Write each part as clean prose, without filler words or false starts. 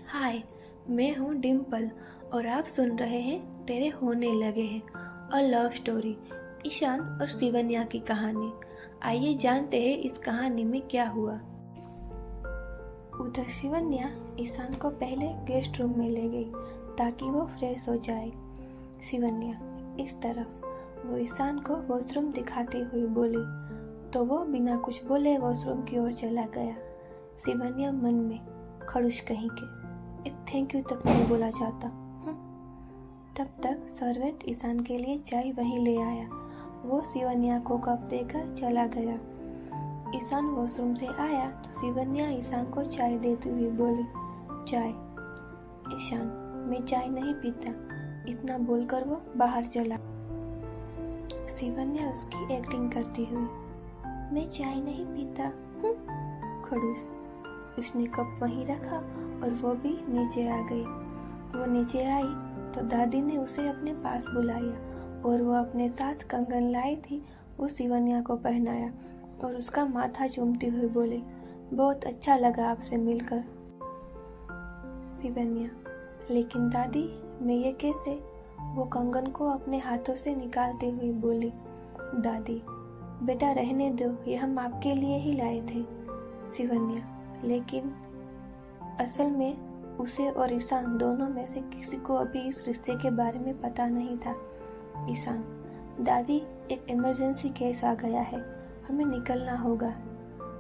हाय, मैं हूँ डिम्पल और आप सुन रहे हैं तेरे होने लगे हैं अ लव स्टोरी। ईशान और शिवन्या की कहानी। आइए जानते हैं इस कहानी में क्या हुआ। उधर शिवन्या ईशान को पहले गेस्ट रूम में ले गई ताकि वो फ्रेश हो जाए। शिवन्या इस तरफ, वो ईशान को वॉशरूम दिखाती हुई बोली तो वो बिना कुछ बोले वॉशरूम की ओर चला गया। शिवन्या मन में, खड़ूस कहीं के, एक थैंक यू तक नहीं बोला चाहता। तब तक सर्वेंट ईशान के लिए चाय वहीं ले आया। वो शिवन्या को कप देकर चला गया। ईशान वॉशरूम से आया तो शिवन्या ईशान को चाय देती हुई बोली, चाय। ईशान, मैं चाय नहीं पीता, इतना बोलकर वो बाहर चला। शिवन्या उसकी एक्टिंग करती हुई, मैं चाय नहीं पीता, खड़ूस। उसने कप वहीं रखा और वो भी नीचे आ गई। वो नीचे आई तो दादी ने उसे अपने पास बुलाया और वो अपने साथ कंगन लाई थी। वो शिवन्या को पहनाया और उसका माथा चूमती हुई बोली, बहुत अच्छा लगा आपसे मिलकर। शिवन्या, लेकिन दादी, मैं ये कैसे? वो कंगन को अपने हाथों से निकालते हुए बोली, दादी बेटा रहने दो, ये हम आपके लिए ही लाए थे। शिवन्या, लेकिन असल में उसे और ईशान दोनों में से किसी को अभी इस रिश्ते के बारे में पता नहीं था। ईशान, दादी एक इमरजेंसी केस आ गया है, हमें निकलना होगा।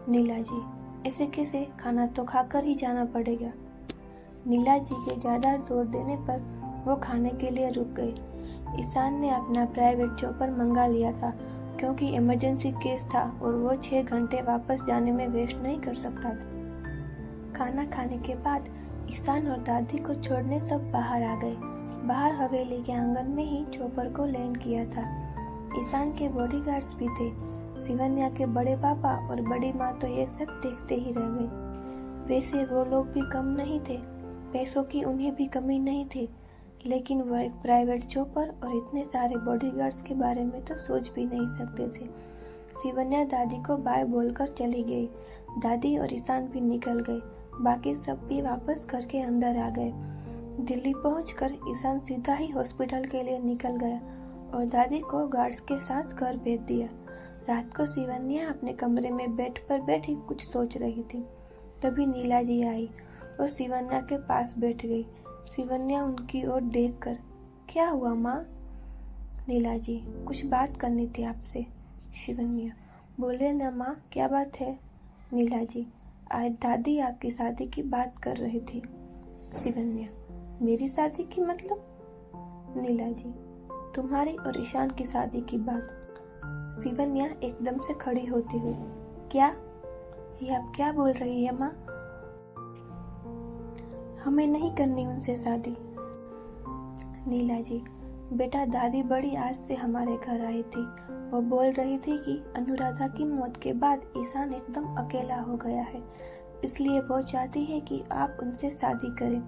नीला जी, ऐसे कैसे? खाना तो खाकर ही जाना पड़ेगा। नीला जी के ज़्यादा जोर देने पर वो खाने के लिए रुक गई। ईशान ने अपना प्राइवेट चॉपर मंगा लिया था क्योंकि इमरजेंसी केस था और वो 6 घंटे वापस जाने में वेस्ट नहीं कर सकता था। खाना खाने के बाद ईशान और दादी को छोड़ने सब बाहर आ गए। बाहर हवेली के आंगन में ही चॉपर को लैंड किया था। ईशान के बॉडीगार्ड्स भी थे। शिवन्या के बड़े पापा और बड़ी माँ तो ये सब देखते ही रह गए। वैसे वो लोग भी कम नहीं थे, पैसों की उन्हें भी कमी नहीं थी, लेकिन वो एक प्राइवेट चॉपर और इतने सारे बॉडीगार्ड्स के बारे में तो सोच भी नहीं सकते थे। शिवन्या दादी को बाय बोलकर चली गई। दादी और ईशान भी निकल गए। बाकी सब भी वापस घर के अंदर आ गए। दिल्ली पहुंचकर ईशान सीधा ही हॉस्पिटल के लिए निकल गया और दादी को गार्ड्स के साथ घर भेज दिया। रात को शिवन्या अपने कमरे में बेड पर बैठी कुछ सोच रही थी। तभी नीला जी आई और शिवन्या के पास बैठ गई। शिवन्या उनकी ओर देखकर, क्या हुआ माँ? नीला जी, कुछ बात करनी थी आपसे। शिवन्या, बोले ना माँ, क्या बात है? नीला जी, आज दादी आपकी शादी की बात कर रही थी। शिवन्या, मेरी शादी की मतलब? नीला जी, तुम्हारी और ईशान की शादी की बात। शिवन्या एकदम से खड़ी होती हुई, क्या? ये आप क्या बोल रही है माँ? हमें नहीं करनी उनसे शादी। नीला जी, बेटा दादी बड़ी आज से हमारे घर आई थी। वो बोल रही थी कि अनुराधा की मौत के बाद ईशान एकदम अकेला हो गया है, इसलिए वो चाहती है कि आप उनसे शादी करें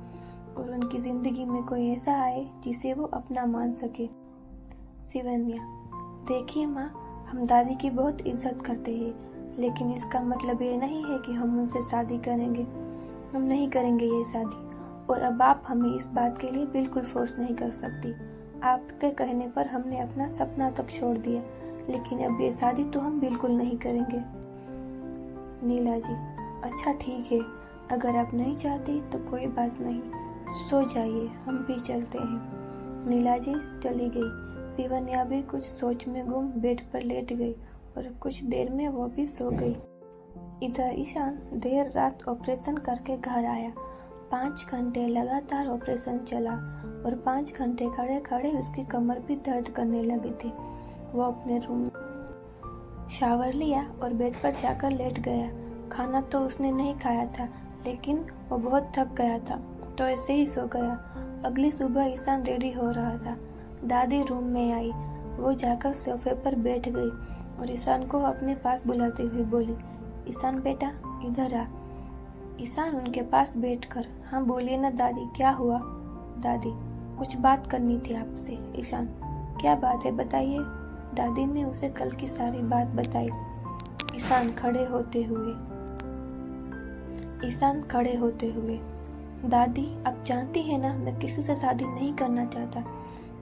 और उनकी ज़िंदगी में कोई ऐसा आए जिसे वो अपना मान सके। शिवन्या, देखिए माँ, हम दादी की बहुत इज्जत करते हैं, लेकिन इसका मतलब ये नहीं है कि हम उनसे शादी करेंगे। हम नहीं करेंगे ये शादी, और अब आप हमें इस बात के लिए बिल्कुल फोर्स नहीं कर सकती। आपके कहने पर हमने अपना सपना तक छोड़ दिया, लेकिन अब ये शादी तो हम बिल्कुल नहीं करेंगे। नीला जी, अच्छा ठीक है, अगर आप नहीं चाहती तो कोई बात नहीं, सो जाइए, हम भी चलते हैं। नीला जी चली गई। शिवन्या भी कुछ सोच में गुम बेड पर लेट गई और कुछ देर में वो भी सो गई। इधर ईशान देर रात ऑपरेशन करके घर आया। 5 घंटे लगातार ऑपरेशन चला और 5 घंटे खड़े खड़े उसकी कमर भी दर्द करने लगी थी। वो अपने रूम में शावर लिया और बेड पर जाकर लेट गया। खाना तो उसने नहीं खाया था, लेकिन वो बहुत थक गया था तो ऐसे ही सो गया। अगली सुबह ईशान रेडी हो रहा था। दादी रूम में आई। वो जाकर सोफे पर बैठ गई और ईशान को अपने पास बुलाते हुए बोली, ईशान बेटा, इधर आ। ईशान उनके पास बैठकर, हाँ बोलिए ना दादी, क्या हुआ? दादी, कुछ बात करनी थी आपसे। ईशान, क्या बात है, बताइए। दादी ने उसे कल की सारी बात बताई। ईशान खड़े होते हुए, दादी, आप जानती हैं ना, मैं किसी से शादी नहीं करना चाहता,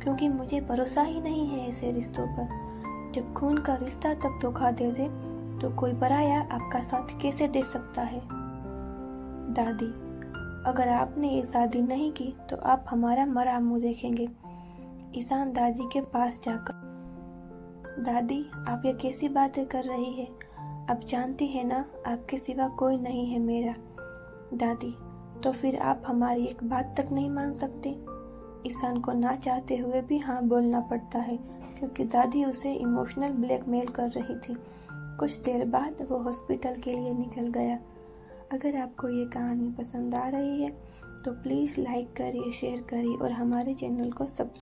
क्योंकि मुझे भरोसा ही नहीं है ऐसे रिश्तों पर। जब खून का रिश्ता तक धोखा दे दे तो कोई पराया आपका साथ कैसे दे सकता है? दादी, अगर आपने ये शादी नहीं की तो आप हमारा मरा मुंह देखेंगे। ईशान दादी के पास जाकर, दादी, आप ये कैसी बातें कर रही है? आप जानती हैं ना, आपके सिवा कोई नहीं है मेरा। दादी, तो फिर आप हमारी एक बात तक नहीं मान सकते? ईशान को ना चाहते हुए भी हाँ बोलना पड़ता है, क्योंकि दादी उसे इमोशनल ब्लैकमेल कर रही थी। कुछ देर बाद वो हॉस्पिटल के लिए निकल गया। अगर आपको ये कहानी पसंद आ रही है तो प्लीज़ लाइक करिए, शेयर करिए और हमारे चैनल को सब्सक्राइब